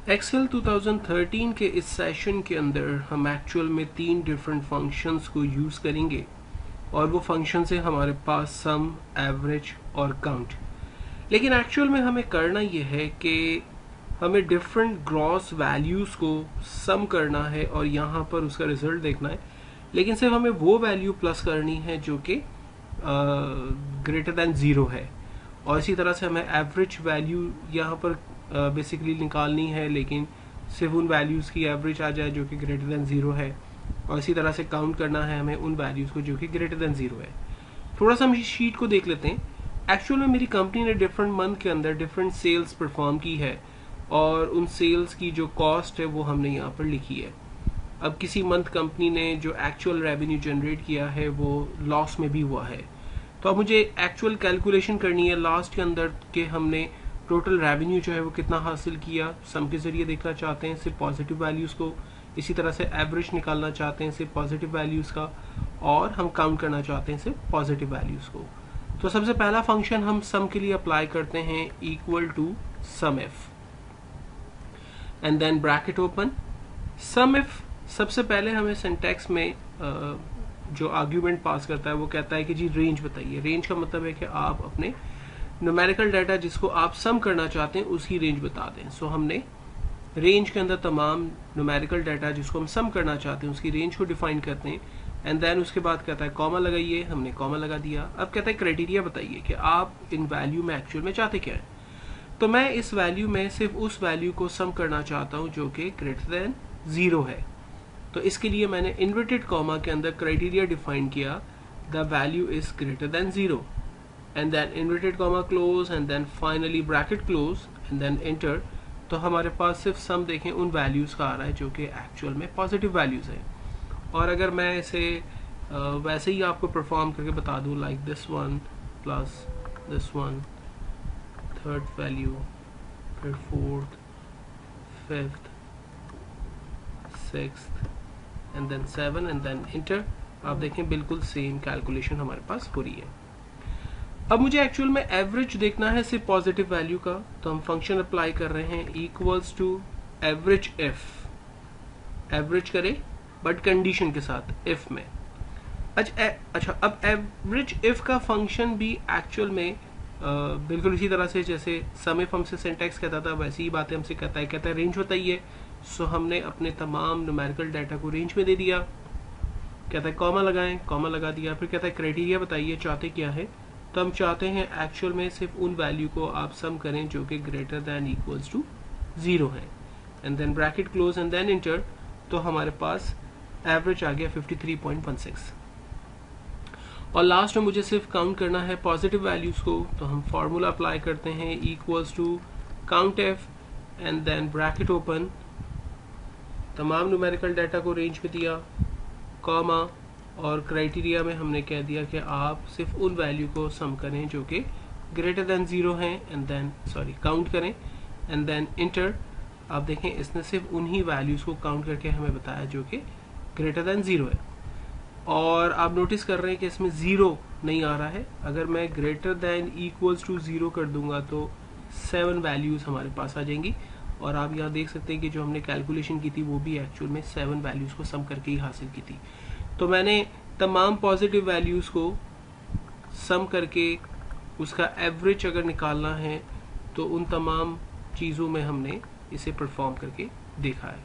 Excel 2013 के इस session के अंदर हम एक्चुअल में 3 डिफरेंट फंक्शंस को यूज़ करेंगे और वो फंक्शन है हमारे पास सम, एवरेज और काउंट। लेकिन एक्चुअल में हमें करना ये है कि हमें डिफरेंट ग्रॉस वैल्यूज़ को सम करना है और यहाँ पर उसका रिजल्ट देखना है। लेकिन सिर्फ हमें वो वैल्यू प्लस करनी है जो कि ग्रेटर दैन 0 है, और इसी तरह से हमें एवरेज वैल्यू यहाँ पर बेसिकली निकालनी है, लेकिन सिर्फ उन वैल्यूज़ की एवरेज आ जाए जो कि ग्रेटर दैन 0 है, और इसी तरह से काउंट करना है हमें उन वैल्यूज़ को जो कि ग्रेटर दैन 0 है। थोड़ा सा हम इस शीट को देख लेते हैं। एक्चुअल में मेरी कंपनी ने डिफरेंट मंथ के अंदर डिफरेंट सेल्स परफॉर्म की है और उन सेल्स की जो कॉस्ट है वो हमने यहाँ पर लिखी है। अब किसी मंथ कंपनी ने जो एक्चुअल रेवेन्यू जनरेट किया है वो लॉस में भी हुआ है, तो अब मुझे एक्चुअल कैलकुलेशन करनी है लास्ट के अंदर कि हमने टोटल रेवेन्यू जो है वो कितना हासिल किया। सम के जरिए देखना चाहते हैं सिर्फ पॉजिटिव वैल्यूज़ को, इसी तरह से एवरेज निकालना चाहते हैं सिर्फ पॉजिटिव वैल्यूज़ का, और हम काउंट करना चाहते हैं सिर्फ पॉजिटिव वैल्यूज़ को। तो सबसे पहला फंक्शन हम सम के लिए अप्लाई करते हैं, equal to sum f and then bracket open. Sum f सबसे पहले हमें सिंटैक्स में जो आर्ग्यूमेंट पास करता है वो कहता है कि जी रेंज बताइए। रेंज का मतलब है कि आप अपने न्यूमेरिकल डाटा जिसको आप सम करना चाहते हैं उसकी रेंज बता दें। सो हमने रेंज के अंदर तमाम न्यूमेरिकल डाटा जिसको हम सम करना चाहते हैं उसकी रेंज को डिफाइन करते हैं, एंड देन उसके बाद कहता है कॉमा लगाइए, हमने कॉमा लगा दिया। अब कहता है क्राइटेरिया बताइए कि आप इन वैल्यू में एक्चुअल में चाहते क्या है। तो मैं इस वैल्यू में सिर्फ उस वैल्यू को सम करना चाहता हूं जो कि ग्रेटर देन 0 है। तो इसके लिए मैंने इन्वर्टेड कॉमा के अंदर क्राइटेरिया डिफाइन किया, the value is greater than 0 and then inverted comma close and then finally bracket close and then enter. तो हमारे पास सिर्फ सम देखें उन वैल्यूज़ का आ रहा है जो कि एक्चुअल में पॉजिटिव वैल्यूज़ है। और अगर मैं इसे वैसे ही आपको परफॉर्म करके बता दूं, like this one plus this one, third value, फिर fourth, fifth, sixth and then 7 and then enter, आप देखें बिल्कुल सेम कैलकुलेशन हमारे पास हो रही है। अब मुझे एक्चुअल में एवरेज देखना है सिर्फ पॉजिटिव वैल्यू का, तो हम फंक्शन अप्लाई कर रहे हैं equals to average f. Average करें बट कंडीशन के साथ इफ में। अच्छा अब एवरेज इफ का फंक्शन भी एक्चुअल में बिल्कुल इसी तरह से जैसे सम इफ हमसे सिंटैक्स कहता था वैसी ही बातें हमसे कहता है रेंज बताइए। सो हमने अपने तमाम न्यूमेरिकल डाटा को रेंज में दे दिया। कहता है कॉमा लगाएं, कॉमा लगा दिया। फिर कहता है क्राइटेरिया बताइए चाहते क्या है, तो हम चाहते हैं एक्चुअल में सिर्फ उन वैल्यू को आप सम करें जो कि ग्रेटर दैन इक्वल्स टू 0 है, and then bracket close and then enter. तो हमारे पास एवरेज आ गया 53.16। और लास्ट में मुझे सिर्फ काउंट करना है पॉजिटिव वैल्यूज को, तो हम फॉर्मूला अप्लाई करते हैं equals to count f and then bracket open. तमाम न्यूमेरिकल डाटा को रेंज में दिया, कॉमा, और क्राइटेरिया में हमने कह दिया कि आप सिर्फ उन वैल्यू को सम करें जो कि ग्रेटर देन 0 हैं, एंड देन काउंट करें एंड देन इंटर। आप देखें इसने सिर्फ उन्हीं वैल्यूज को काउंट करके हमें बताया जो कि ग्रेटर देन 0 है। और आप नोटिस कर रहे हैं कि इसमें 0 नहीं आ रहा है। अगर मैं ग्रेटर देन इक्वल्स टू 0 कर दूंगा तो 7 वैल्यूज हमारे पास आ जाएंगी, और आप यहाँ देख सकते हैं कि जो हमने कैलकुलेशन की थी वो भी एक्चुअल में 7 वैल्यूज को सम करके ही हासिल की थी। तो मैंने तमाम पॉजिटिव वैल्यूज को सम करके उसका एवरेज अगर निकालना है तो उन तमाम चीज़ों में हमने इसे परफॉर्म करके देखा है।